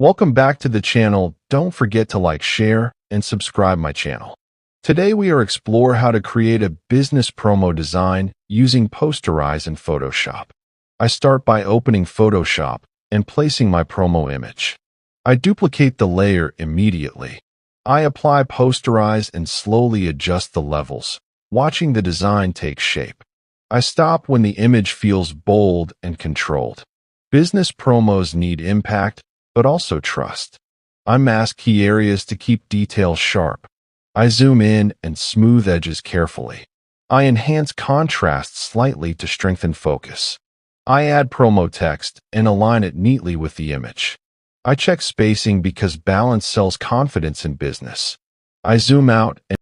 Welcome back to the channel. Don't forget to like, share, and subscribe my channel. Today we are explore how to create a business promo design using Posterize in Photoshop. I start by opening Photoshop and placing my promo image. I duplicate the layer immediately. I apply Posterize and slowly adjust the levels, watching the design take shape. I stop when the image feels bold and controlled. Business promos need impact, but also trust. I mask key areas to keep details sharp. I zoom in and smooth edges carefully. I enhance contrast slightly to strengthen focus. I add promo text and align it neatly with the image. I check spacing because balance sells confidence in business. I zoom out and